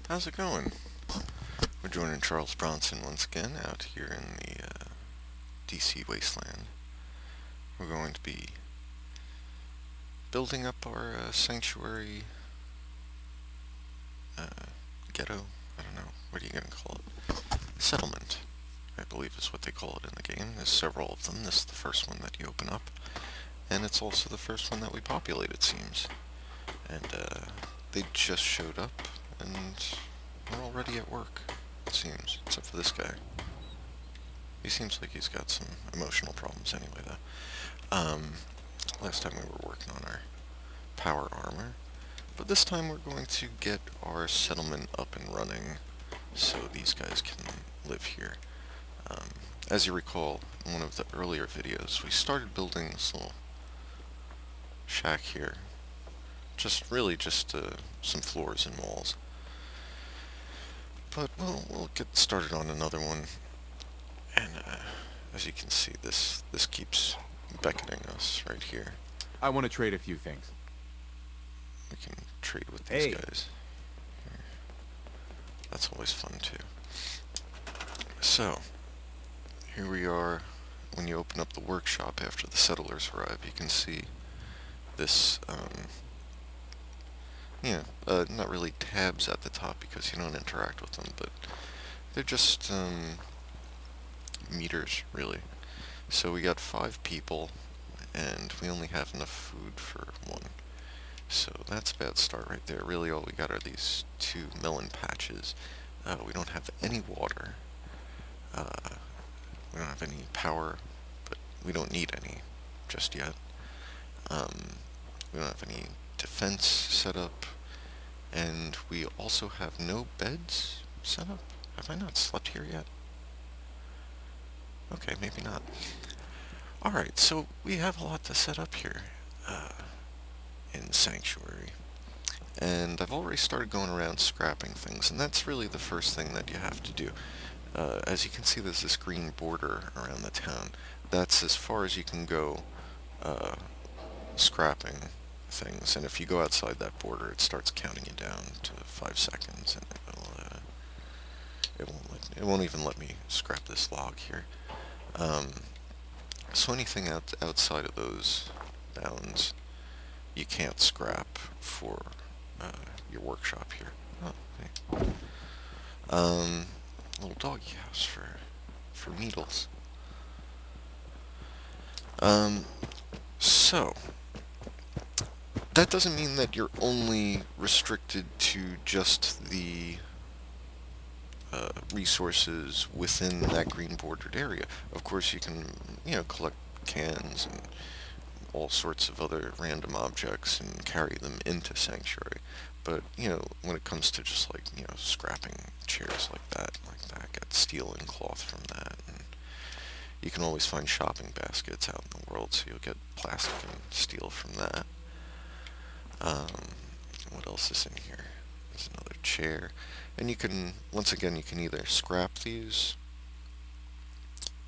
How's it going? We're joining Charles Bronson once again out here in the DC wasteland. We're going to be building up our sanctuary uh, ghetto. I don't know. What are you going to call it? Settlement, I believe is what they call it in the game. There's several of them. This is the first one that you open up. And it's also the first one that we populate, it seems. And they just showed up, and we're already at work, it seems, except for this guy. He seems like he's got some emotional problems anyway, though. Last time we were working on our power armor, but this time we're going to get our settlement up and running so these guys can live here. As you recall, in one of the earlier videos, we started building this little shack here. Just some floors and walls. But we'll get started on another one. And as you can see, this keeps beckoning us right here. I want to trade a few things. We can trade with these guys. That's always fun too. So, here we are. When you open up the workshop after the settlers arrive, you can see this, not really tabs at the top because you don't interact with them, but they're just meters, really. So we got 5 people, and we only have enough food for 1. So that's a bad start right there. Really all we got are these 2 melon patches. We don't have any water. We don't have any power, but we don't need any just yet. We don't have any defense set up, and we also have no beds set up. Have I not slept here yet? Okay, maybe not. Alright, so we have a lot to set up here in Sanctuary. And I've already started going around scrapping things, and that's really the first thing that you have to do. As you can see, there's this green border around the town. That's as far as you can go scrapping things, and if you go outside that border, it starts counting you down to 5 seconds, and it won't even let me scrap this log here. So anything outside of those bounds, you can't scrap for your workshop here. Oh, hey. Little doggy house for needles. So that doesn't mean that you're only restricted to just the resources within that green bordered area. Of course, you can, collect cans and all sorts of other random objects and carry them into Sanctuary. But, when it comes to just like, scrapping chairs like that, get steel and cloth from that. And you can always find shopping baskets out in the world, so you'll get plastic and steel from that. What else is in here? There's another chair. And you can either scrap these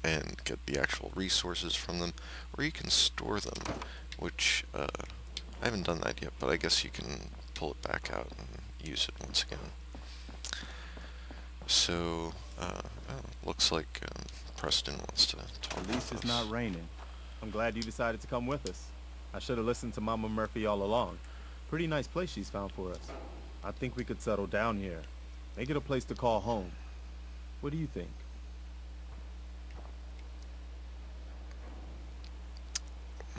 and get the actual resources from them, or you can store them, which, I haven't done that yet, but I guess you can pull it back out and use it once again. So, looks like Preston wants to talk At least with it's us. not raining. I'm glad you decided to come with us. I should have listened to Mama Murphy all along. Pretty nice place she's found for us. I think we could settle down here. Make it a place to call home. What do you think?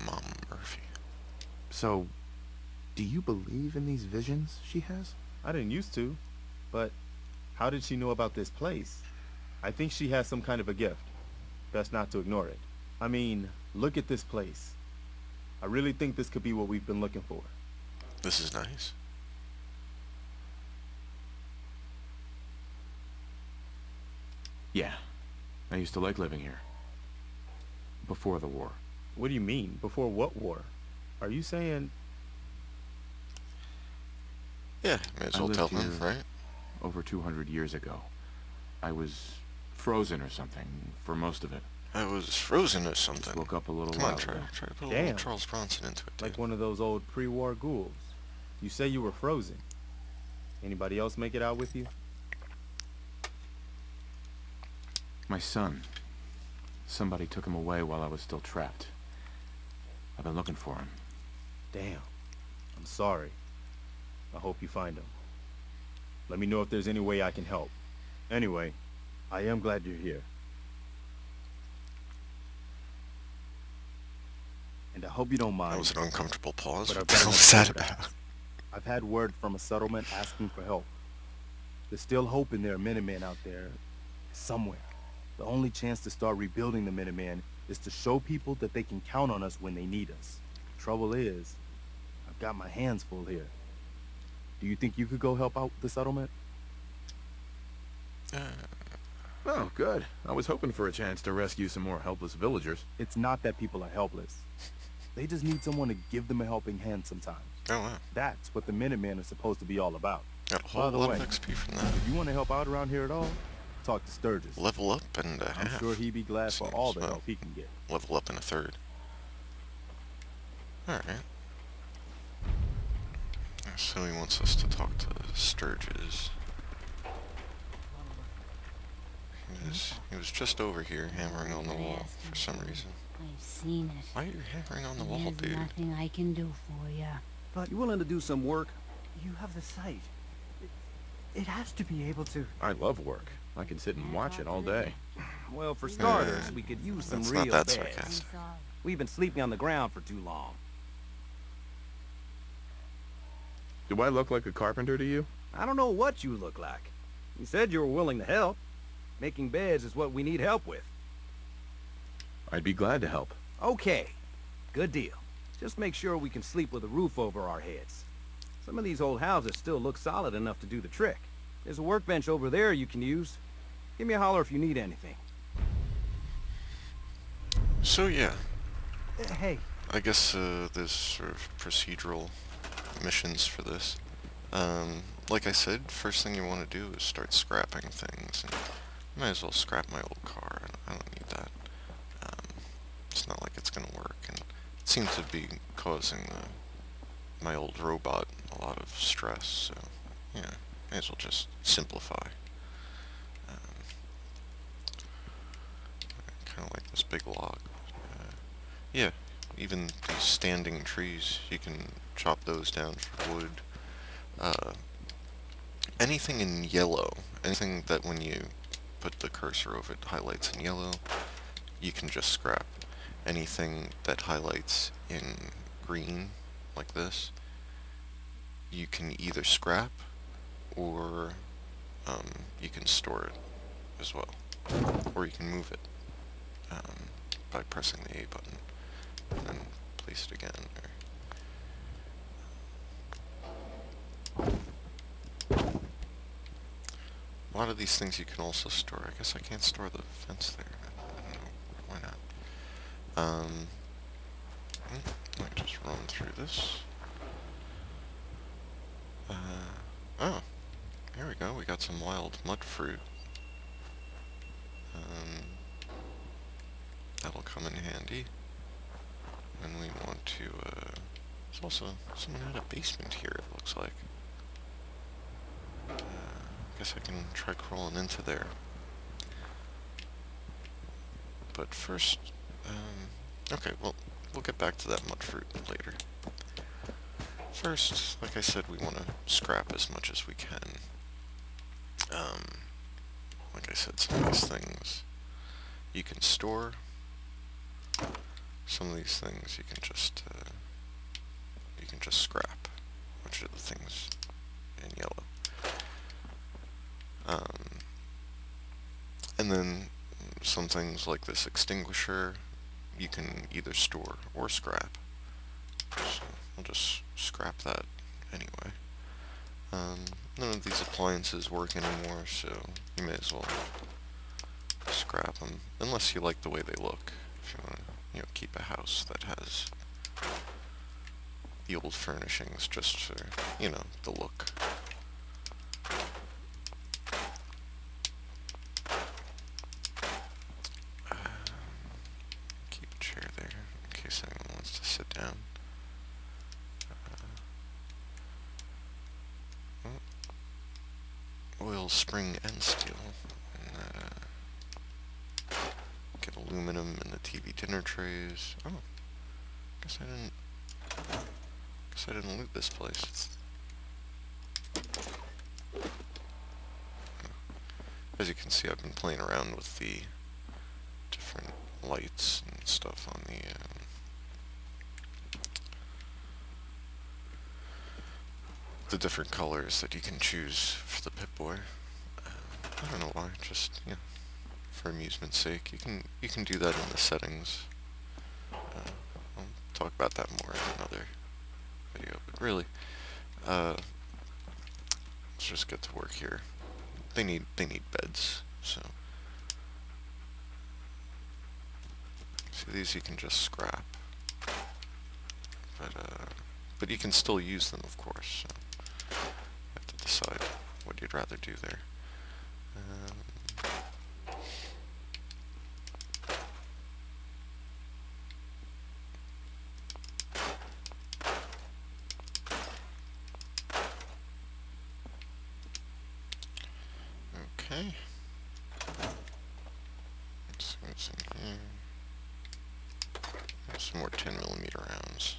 Mom Murphy. So, do you believe in these visions she has? I didn't used to, but how did she know about this place? I think she has some kind of a gift. Best not to ignore it. I mean, look at this place. I really think this could be what we've been looking for. This is nice. Yeah. I used to like living here. Before the war. What do you mean? Before what war? Are you saying... Yeah, may as well tell him, right? Over 200 years ago. I was frozen or something for most of it. I was frozen or Just something. woke up a little Come while on, try ago. to put a little Damn. Charles Bronson into it, dude. Like one of those old pre-war ghouls? You say you were frozen. Anybody else make it out with you? My son. Somebody took him away while I was still trapped. I've been looking for him. Damn. I'm sorry. I hope you find him. Let me know if there's any way I can help. Anyway, I am glad you're here. And I hope you don't mind. That was an uncomfortable pause. But What I've the got hell another was that favor to about? ask. I've had word from a settlement asking for help. There's still hope in there are Minutemen out there somewhere. The only chance to start rebuilding the Minutemen is to show people that they can count on us when they need us. Trouble is, I've got my hands full here. Do you think you could go help out the settlement? Oh, good. I was hoping for a chance to rescue some more helpless villagers. It's not that people are helpless. They just need someone to give them a helping hand sometimes. Oh, wow. That's what the Minutemen are supposed to be all about. Got a By whole the lot way, of XP from that. if you want to help out around here at all, talk to Sturgis. Level up and a I'm half. sure he'd be glad for all the Seems, help he can get. Level up in a third. Alright. So he wants us to talk to Sturgis. He was just over here hammering on the wall for some reason. I've seen it. Why are you hammering on the wall, There's dude? nothing I can do for you. But you willing to do some work? You have the sight. It has to be able to. I love work. I can sit and watch it all day. Well, for starters, we could use some That's real not that beds. sarcastic. We've been sleeping on the ground for too long. Do I look like a carpenter to you? I don't know what you look like. You said you were willing to help. Making beds is what we need help with. I'd be glad to help. Okay, good deal. Just make sure we can sleep with a roof over our heads. Some of these old houses still look solid enough to do the trick. There's a workbench over there you can use. Give me a holler if you need anything. So yeah, Hey, I guess there's sort of procedural missions for this. Like I said, first thing you want to do is start scrapping things. And might as well scrap my old car. I don't need that. It's not like it's gonna work, and it seems to be causing my old robot a lot of stress. So yeah, may as well just simplify. Kind of like this big log. Yeah, even these standing trees, you can chop those down for wood. Anything in yellow, anything that when you put the cursor over it highlights in yellow, you can just scrap. Anything that highlights in green, like this, you can either scrap or you can store it as well. Or you can move it by pressing the A button and then place it again. A lot of these things you can also store. I guess I can't store the fence there. I don't know. Why not? Let me just run through this. Oh. Here we go. We got some wild mud fruit. That'll come in handy. And we want to, there's also, someone had a basement here, it looks like. Guess I can try crawling into there. But first, okay, well, we'll get back to that mud fruit later. First, like I said, we want to scrap as much as we can. Like I said, some of these things you can store. Some of these things you can just scrap, which are the things in yellow. And then some things like this extinguisher you can either store or scrap. So we'll just scrap that anyway. None of these appliances work anymore, so you may as well scrap them, unless you like the way they look. If you want to, keep a house that has the old furnishings just for, the look. Keep a chair there in case anyone wants to sit down. oil, spring, and steel. And, get aluminum in the TV dinner trays. Oh, guess I didn't loot this place. As you can see, I've been playing around with the different lights and stuff on the different colors that you can choose for the Pip-Boy. I don't know why, just, yeah, for amusement's sake. You can do that in the settings. I'll talk about that more in another video, but really, let's just get to work here. They need beds, so. See, these you can just scrap, but you can still use them, of course. So you have to decide what you'd rather do there. Okay. Let's see what's in here. There's some more 10mm rounds.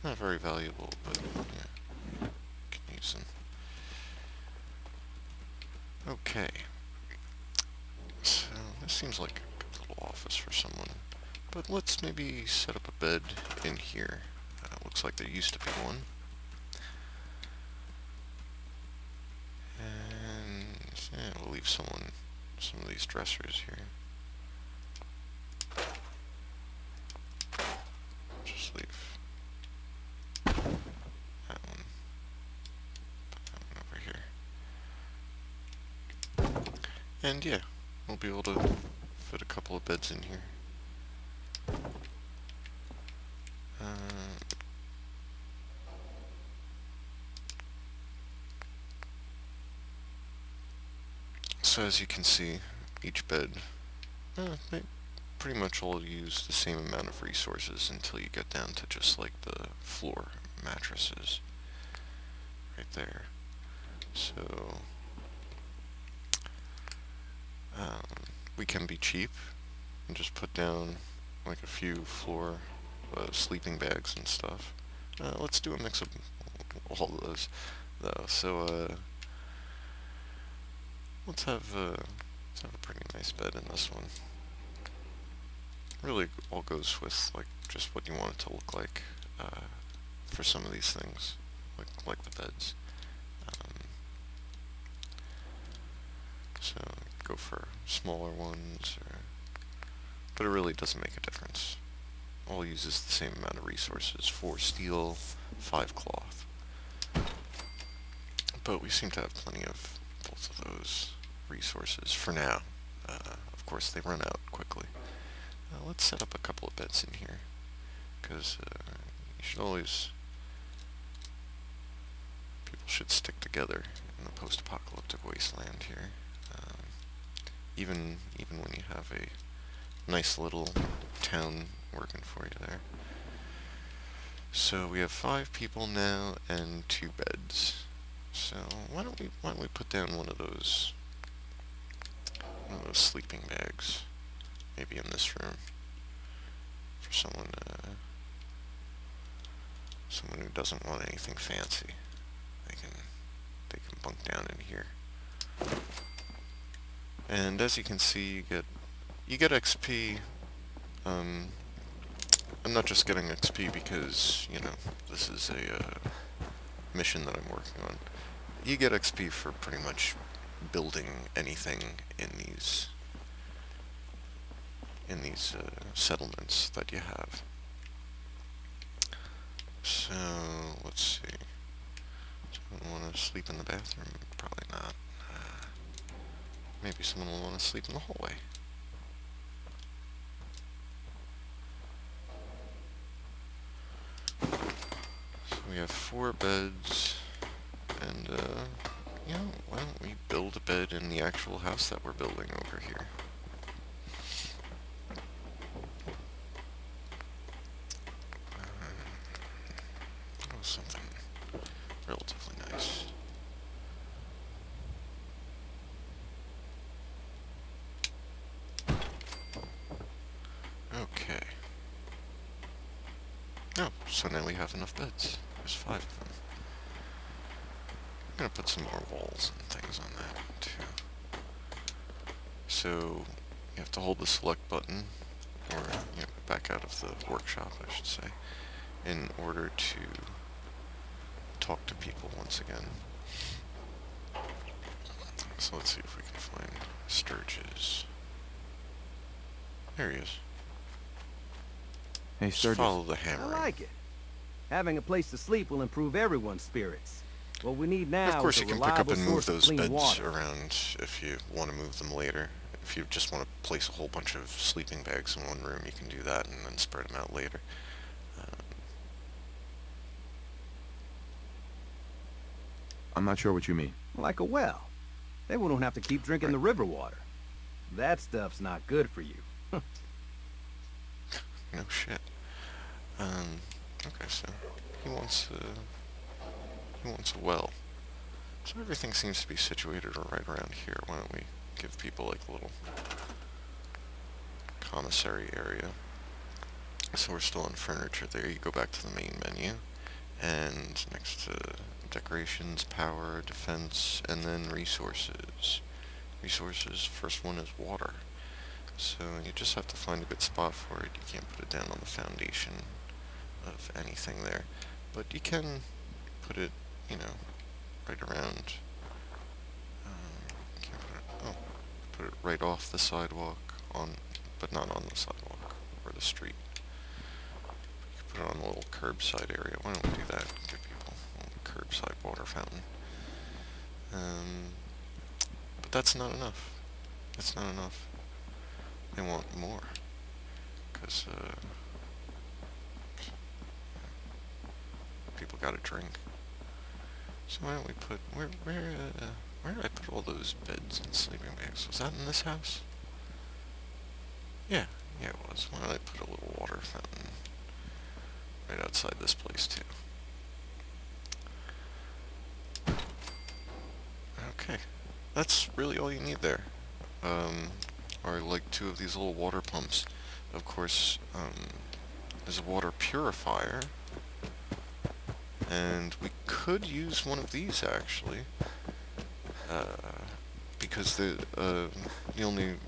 Not very valuable, but yeah, can use them. Okay. So this seems like a good little office for someone. But let's maybe set up a bed in here. Looks like there used to be one. Yeah, we'll leave some of these dressers here. Just leave that one over here. And yeah, we'll be able to fit a couple of beds in here. So as you can see, each bed, they pretty much all use the same amount of resources until you get down to just like the floor mattresses right there. So we can be cheap and just put down like a few floor sleeping bags and stuff. Let's do a mix of all of those though. So let's have a pretty nice bed in this one. Really all goes with like just what you want it to look like for some of these things, like the beds. So go for smaller ones, but it really doesn't make a difference. All uses the same amount of resources: 4 steel, 5 cloth. But we seem to have plenty of both of those resources for now. Of course, they run out quickly. Let's set up a couple of beds in here, because you should always... people should stick together in the post-apocalyptic wasteland here. Even when you have a nice little town working for you there. So we have 5 people now and 2 beds. So why don't we put down one of those sleeping bags, maybe in this room, for someone who doesn't want anything fancy. They can bunk down in here. And as you can see, you get XP. I'm not just getting XP because, you know, this is a mission that I'm working on. You get XP for pretty much building anything in these settlements that you have. So let's see. Someone want to sleep in the bathroom? Probably not. Maybe someone will want to sleep in the hallway. So we have 4 beds, and you know, why don't we build a bed in the actual house that we're building over here? Something relatively nice. Okay. Oh, so now we have enough beds. There's 5 of them. I'm gonna put some more walls and things on that too. So you have to hold the select button, or back out of the workshop, I should say, in order to talk to people once again. So let's see if we can find Sturgis. There he is. Hey, Just Sturgis. follow the I hammer. like it. Having a place to sleep will improve everyone's spirits. What we need now Of course, is you a can pick up reliable and move source of those clean beds water. around if you want to move them later. If you just want to place a whole bunch of sleeping bags in one room, you can do that and then spread them out later. I'm not sure what you mean. Like a well. Then we don't have to keep drinking the river water. That stuff's not good for you. No shit. Okay, so he wants a well. So everything seems to be situated right around here. Why don't we give people like a little commissary area? So we're still on furniture there. You go back to the main menu, and next to decorations, power, defense, and then resources. Resources, first one is water. So you just have to find a good spot for it. You can't put it down on the foundation of anything there. But you can put it, right around. Put it right off the sidewalk, but not on the sidewalk or the street. You can put it on a little curbside area. Why don't we do that? Give people a little curbside water fountain. But that's not enough. That's not enough. They want more, because people gotta drink. So why don't we put where did I put all those beds and sleeping bags? Was that in this house? Yeah, it was. Why don't I put a little water fountain right outside this place too? Okay, that's really all you need there. Or like 2 of these little water pumps. Of course, there's a water purifier, and we could use one of these actually, because the only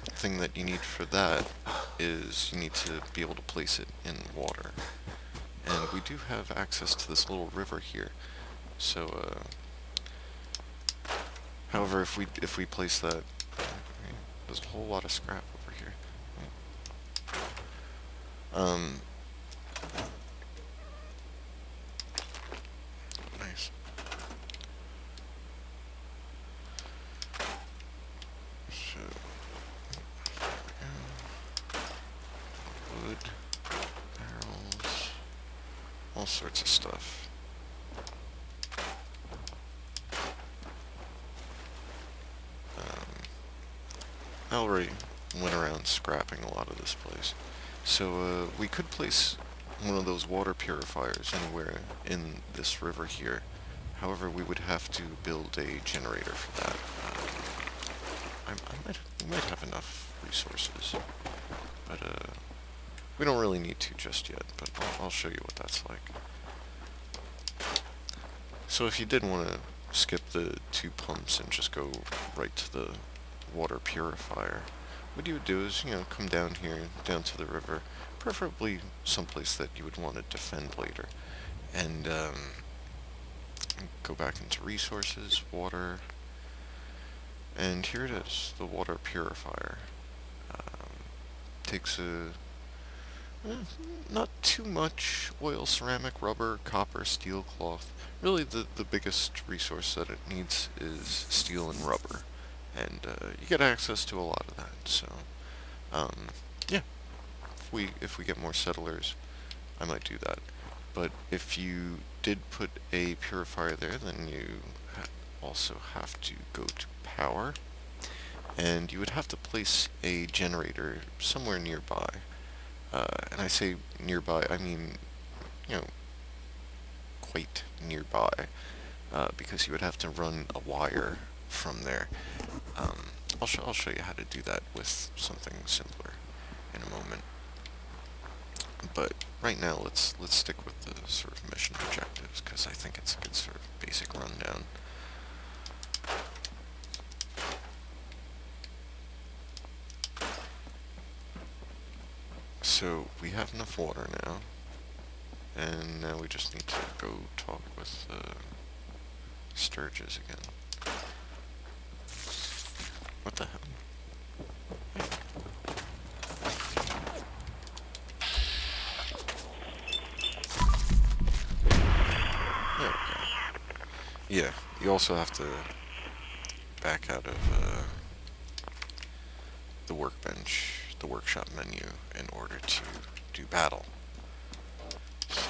thing that you need for that is you need to be able to place it in water, and we do have access to this little river here. So, however, if we place that. There's a whole lot of scrap over here. Nice. So, wood, barrels, all sorts of stuff. I already went around scrapping a lot of this place. So we could place one of those water purifiers anywhere in this river here. However, we would have to build a generator for that. We might have enough resources, but we don't really need to just yet, but I'll show you what that's like. So if you did want to skip the 2 pumps and just go right to the water purifier, what you would do is, come down here, down to the river, preferably someplace that you would want to defend later, and go back into resources, water, and here it is, the water purifier. Takes not too much oil, ceramic, rubber, copper, steel, cloth. Really the biggest resource that it needs is steel and rubber. And you get access to a lot of that, so yeah. If we get more settlers, I might do that. But if you did put a purifier there, then you also have to go to power, and you would have to place a generator somewhere nearby. And I say nearby, I mean, quite nearby, because you would have to run a wire from there. I'll show you how to do that with something simpler. in a moment. But right now, let's stick with the sort of mission objectives, because I think it's a good sort of basic rundown. So we have enough water now, and now we just need to go talk with Sturgis again. What the hell? There we go. Yeah, you also have to back out of the workbench, the workshop menu, in order to do battle. So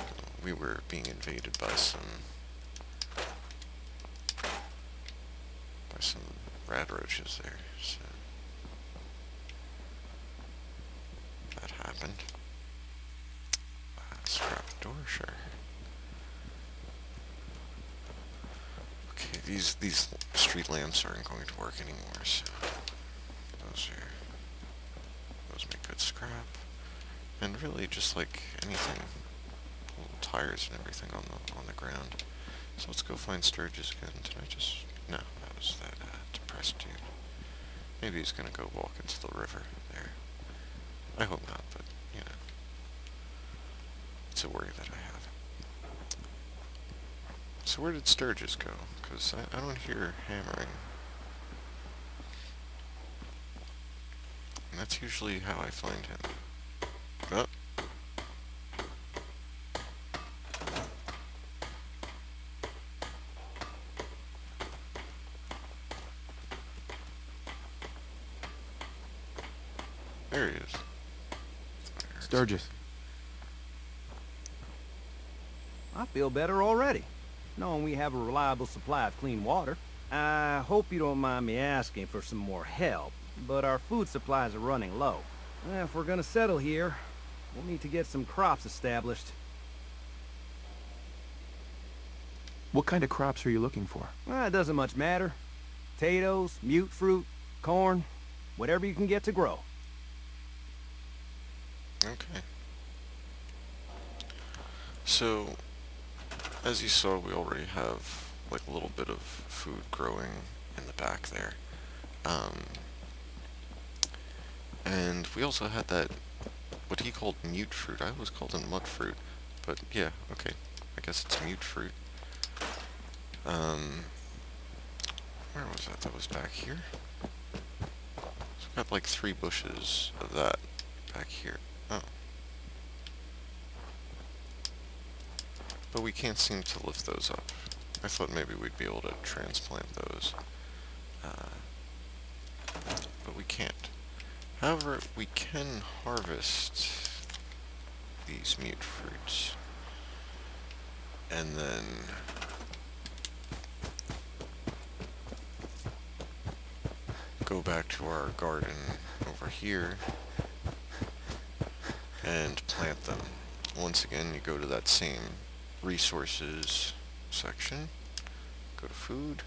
we were being invaded by some rad roaches there, so that happened. Scrap the door, sure. Okay, these street lamps aren't going to work anymore, so those make good scrap. And really, just like anything, little tires and everything on the ground. So let's go find Sturgis again. Did I just... No, that was that depressed dude. Maybe he's gonna go walk into the river there. I hope not, but, you know. It's a worry that I have. So where did Sturgis go? Because I don't hear hammering. And that's usually how I find him. Oh. There he is. Sturgis. I feel better already, knowing we have a reliable supply of clean water. I hope you don't mind me asking for some more help, but our food supplies are running low. If we're gonna settle here, we'll need to get some crops established. What kind of crops are you looking for? It doesn't much matter. Potatoes, mute fruit, corn, whatever you can get to grow. Okay. So, as you saw, we already have like a little bit of food growing in the back there. And we also had that, what he called mute fruit. I always called it mud fruit, but yeah, okay. I guess it's mute fruit. Where was that? That was back here? So we've got like 3 bushes of that back here. Oh. But we can't seem to lift those up. I thought maybe we'd be able to transplant those. But we can't. However, we can harvest these mute fruits. And then go back to our garden over here and plant them. Once again, you go to that same resources section, go to food,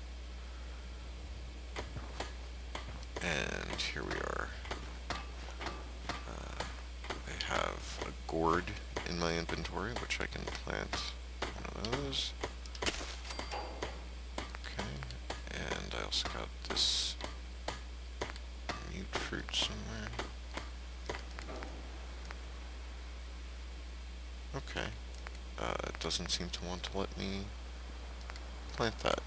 and here we are. I have a gourd in my inventory, which I can plant one of those. Okay, and I also got this mute fruit somewhere. Okay. It doesn't seem to want to let me plant that.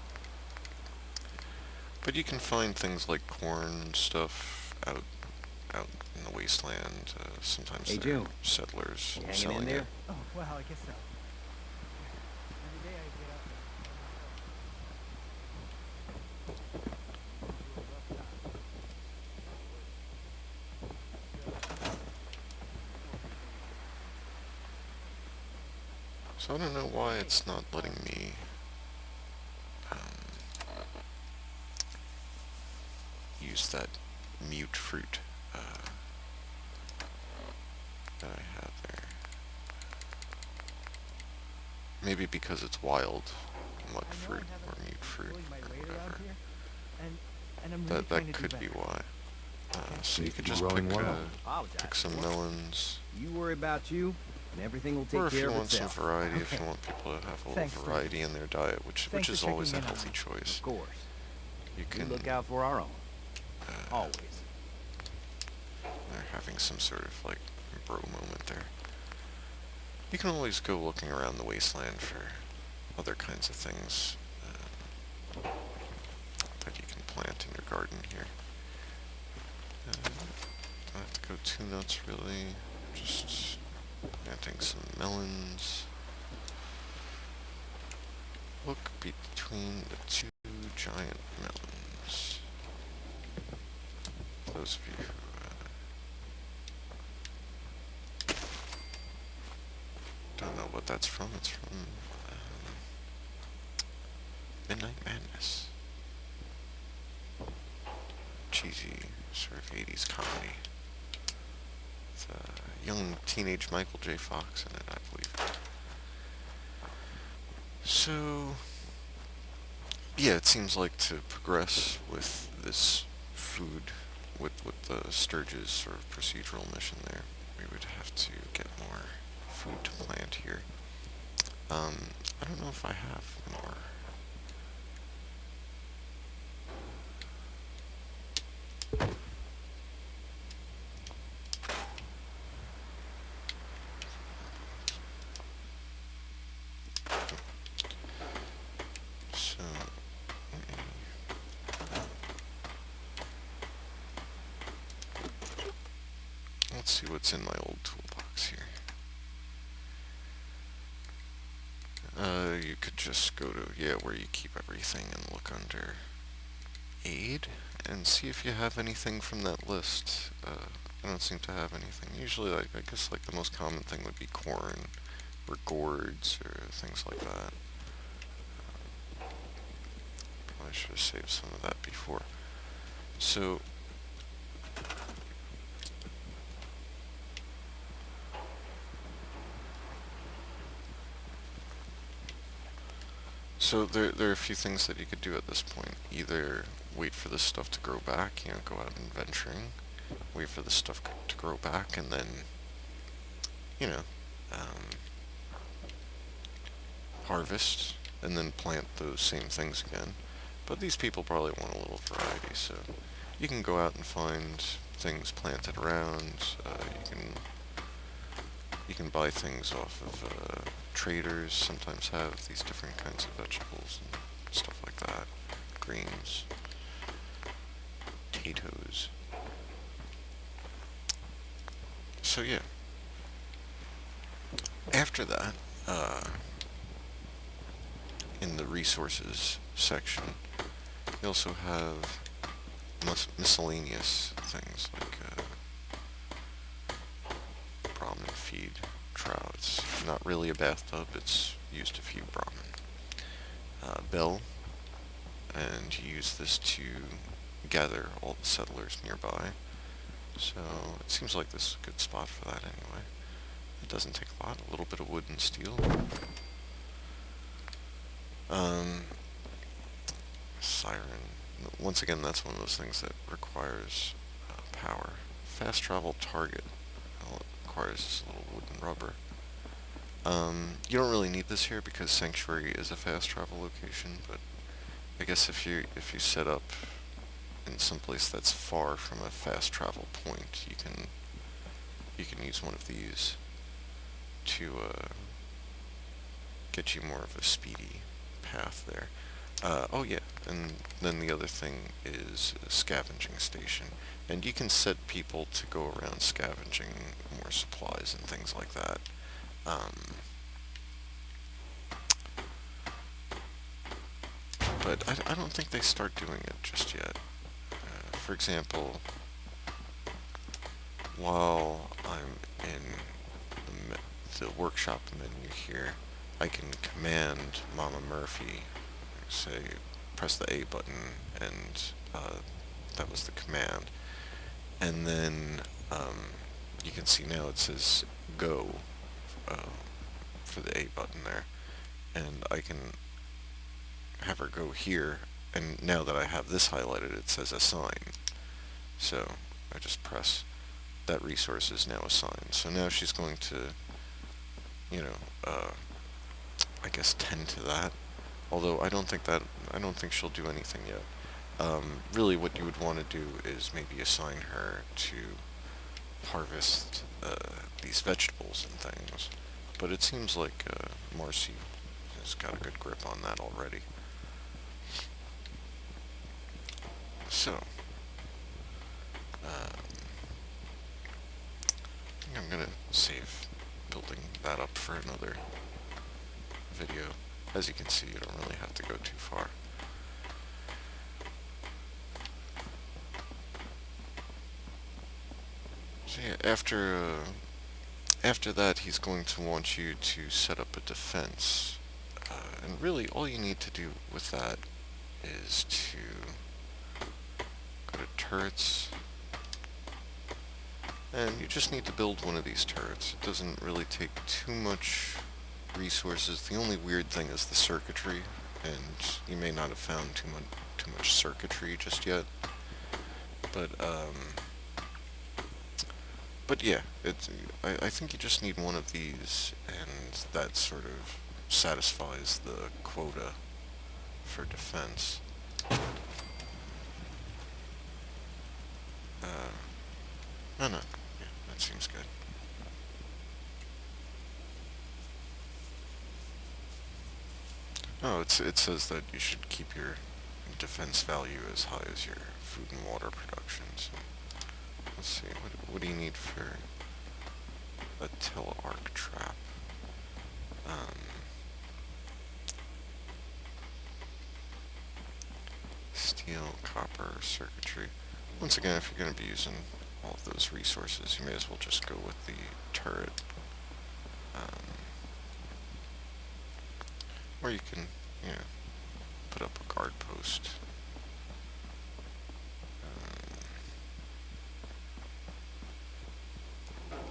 But you can find things like corn and stuff out in the wasteland. Sometimes Hey, there are June. settlers You hanging selling in there? it. Oh, well, I guess so. Every day I get up So I don't know why it's not letting me use that mute fruit that I have there. Maybe because it's wild mud fruit or mute fruit or whatever. and I'm really That trying to do could be better. why. Okay? So you could Seems just to be pick, growing well. Apologize pick some for it. melons. You worry about you, and everything will Or take if you care of want some itself. variety, if Okay. you want people to have a little Thanks for- variety in their diet, which Thanks is for always a checking in on healthy me. choice. Of course. You We can, look out for our own. Always. they're having some sort of like bro moment there. You can always go looking around the wasteland for other kinds of things that you can plant in your garden here. Don't have to go too nuts really. Just planting some melons. Look between the two giant melons. Those of you who don't know what that's from, it's from Midnight Madness. Cheesy sort of 80s comedy. With a young teenage Michael J. Fox in it, I believe. So, yeah, it seems like to progress with this food, with the Sturgis sort of procedural mission there, we would have to get more food to plant here. I don't know if I have more. So, let's see what's in my old toolbox here. You could just go to, yeah, where you keep everything and look under aid and see if you have anything from that list. I don't seem to have anything. Usually, like, I guess like the most common thing would be corn or gourds or things like that. Probably should have saved some of that before. So, there are a few things that you could do at this point. Either wait for this stuff to grow back, go out and venturing, wait for the stuff to grow back, and then, harvest, and then plant those same things again. But these people probably want a little variety, so you can go out and find things planted around. You can buy things off of traders. Sometimes have these different kinds of vegetables and stuff like that. Greens, potatoes. So yeah. After that, in the resources section, you also have miscellaneous things like Brahmin feed trout. It's not really a bathtub, it's used to feed Brahmin. Bell, and you use this to gather all the settlers nearby. So it seems like this is a good spot for that anyway. It doesn't take a lot, a little bit of wood and steel. Siren. Once again, that's one of those things that requires power. Fast travel target. Well, it requires this little wood and rubber. You don't really need this here because Sanctuary is a fast travel location, but I guess if you set up in some place that's far from a fast travel point, you can use one of these to get you more of a speedy path there. Oh yeah, and then the other thing is a scavenging station, and you can set people to go around scavenging more supplies and things like that. But I don't think they start doing it just yet. For example, while I'm in the workshop menu here, I can command Mama Murphy, say, press the A button, and that was the command. And then you can see now it says go for the A button there, and I can have her go here, and now that I have this highlighted, it says assign. So I just press, that resource is now assigned. So now she's going to, you know, I guess tend to that. Although I don't think she'll do anything yet. Really what you would want to do is maybe assign her to harvest these vegetables and things. But it seems like Marcy has got a good grip on that already. So, I think I'm gonna save building that up for another video. As you can see, you don't really have to go too far. So yeah, after that, he's going to want you to set up a defense. And really, all you need to do with that is to go to turrets. And you just need to build one of these turrets. It doesn't really take too much resources. The only weird thing is the circuitry, and you may not have found too much circuitry just yet. But yeah, I think you just need one of these, and that sort of satisfies the quota for defense. No, yeah, that seems good. Oh, it says that you should keep your defense value as high as your food and water production. So let's see, what do you need for a telearc trap? Steel, copper, circuitry. Once again, if you're going to be using all of those resources, you may as well just go with the turret. Or you can, put up a guard post.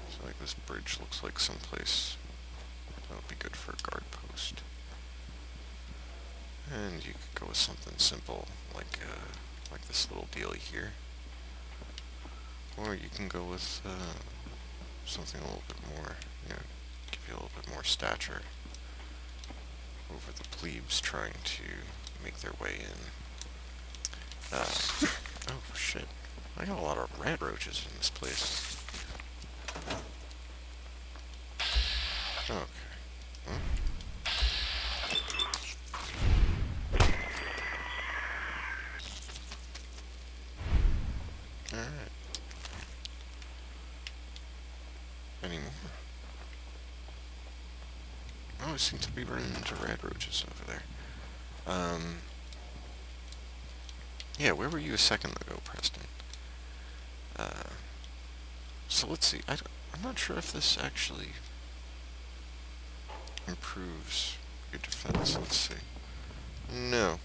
So like this bridge looks like someplace that would be good for a guard post. And you could go with something simple, like this little dealie here. Or you can go with something a little bit more, give you a little bit more stature over the plebes trying to make their way in. Oh shit, I got a lot of rat roaches in this place. Okay. Huh? Alright. Any more? Oh, I seem to be running into rat roaches over there. Yeah, where were you a second ago, Preston? So let's see. I'm not sure if this actually improves your defense. Let's see. No,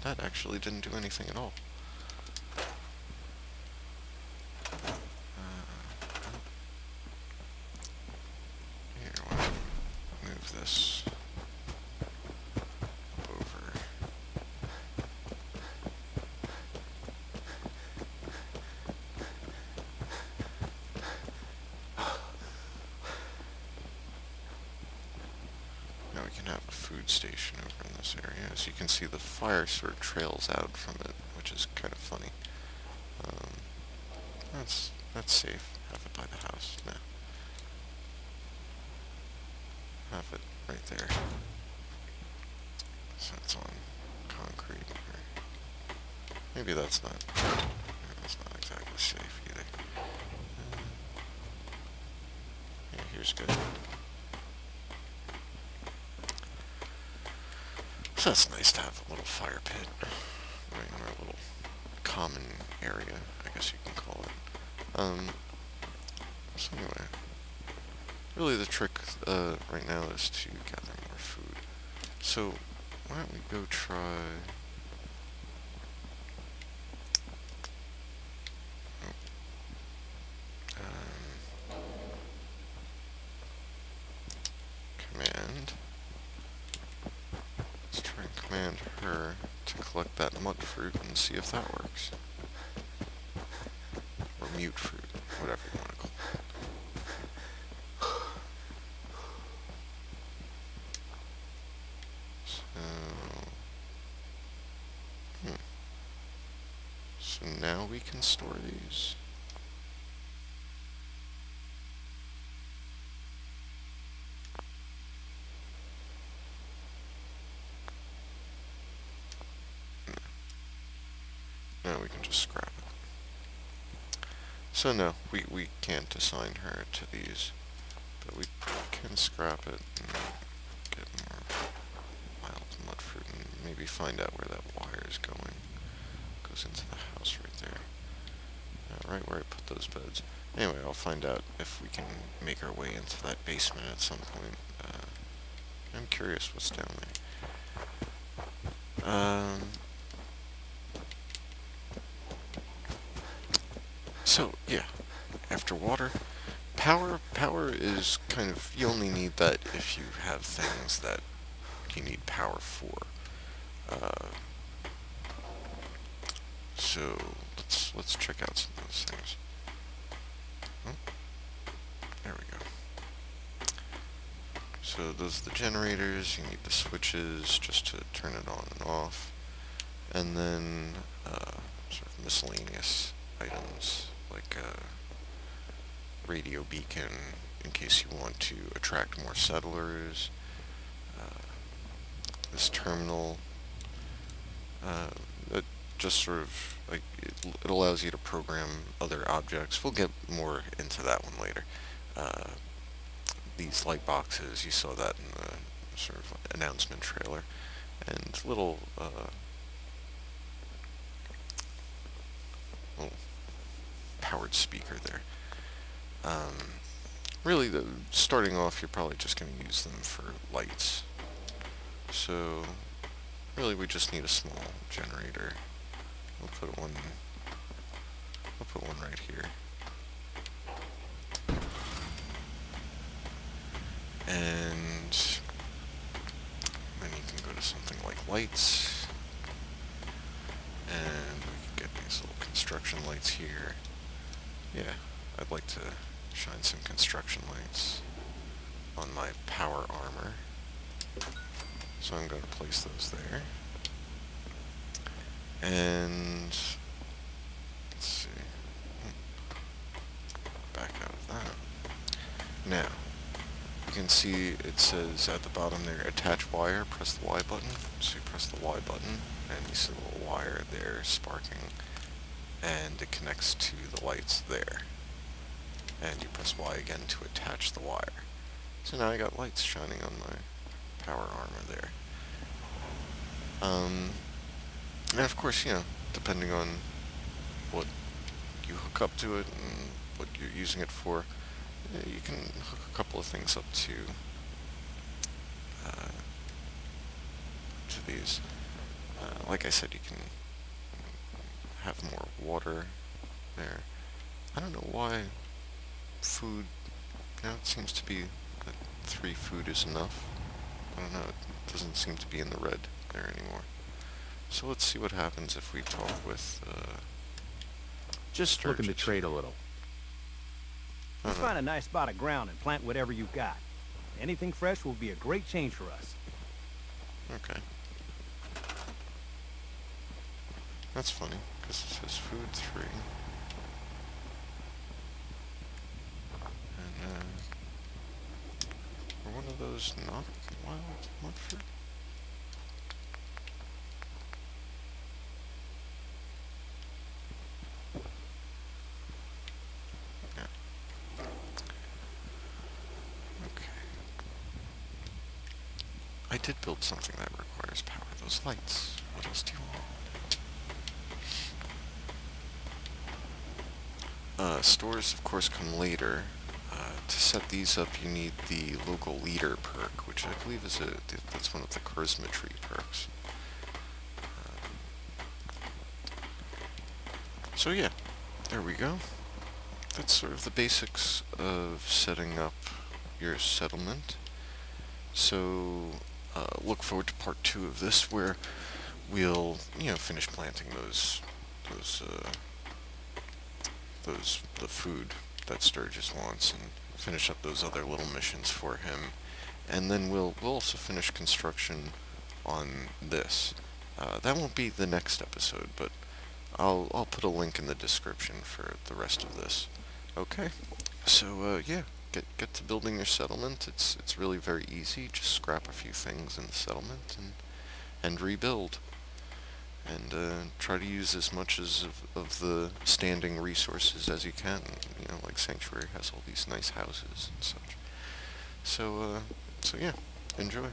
that actually didn't do anything at all. Here, why don't we move this over. Now we can have a food station over in this area. As you can see, the fire sort of trails out from it, which is kind of funny. That's safe. Have it by the house. No. Have it right there. So it's on concrete. Maybe that's not exactly safe either. Yeah, here's good. So that's nice to have a little fire pit, right in our little common area, I guess you can call it. So anyway, really the trick right now is to gather more food. So why don't we go try... command. Let's try and command her to collect that mud fruit and see if that works. mute fruit, whatever you want to call it. So now we can store these. Now we can just scrap it. So no, we can't assign her to these, but we can scrap it and get more wild mud fruit and maybe find out where that wire is going. Goes into the house right there. Right where I put those beds. Anyway, I'll find out if we can make our way into that basement at some point. I'm curious what's down there. So, yeah, after water, power is kind of, you only need that if you have things that you need power for. So, let's check out some of those things. Oh, there we go. So those are the generators, you need the switches just to turn it on and off. And then, sort of miscellaneous items, like a radio beacon in case you want to attract more settlers. This terminal, it just sort of, like, it allows you to program other objects. We'll get more into that one later. These light boxes, you saw that in the sort of announcement trailer. And little powered speaker there. Really, starting off, you're probably just going to use them for lights. So, really, we just need a small generator. We'll put one right here. And then you can go to something like lights. And we can get these little construction lights here. Yeah, I'd like to shine some construction lights on my power armor. So I'm going to place those there. And let's see. Back out of that. Now, you can see it says at the bottom there, attach wire, press the Y button. So you press the Y button, and you see a little wire there sparking, and it connects to the lights there. And you press Y again to attach the wire. So now I got lights shining on my power armor there. And of course, you know, depending on what you hook up to it and what you're using it for, you can hook a couple of things up to these. Like I said, you can have more water there. I don't know why food, now it seems to be that 3 food is enough. I don't know, it doesn't seem to be in the red there anymore. So let's see what happens if we talk with Just looking to trade a little. Let's Uh-huh. find a nice spot of ground and plant whatever you've got. Anything fresh will be a great change for us. Okay. That's funny, because it says food 3. And, are one of those not wild mud fruit? Yeah. Okay. I did build something that requires power. Those lights. What else do you want? Stores, of course, come later. To set these up, you need the Local Leader Perk, which I believe is that's one of the charisma tree perks. So yeah, there we go. That's sort of the basics of setting up your settlement. So look forward to part 2 of this, where we'll, you know, finish planting those the food that Sturgis wants and finish up those other little missions for him. And then we'll also finish construction on this. That won't be the next episode, but I'll put a link in the description for the rest of this. Okay. So yeah, get to building your settlement. It's really very easy. Just scrap a few things in the settlement and rebuild. And try to use as much of the standing resources as you can. You know, like Sanctuary has all these nice houses and such. So yeah, enjoy.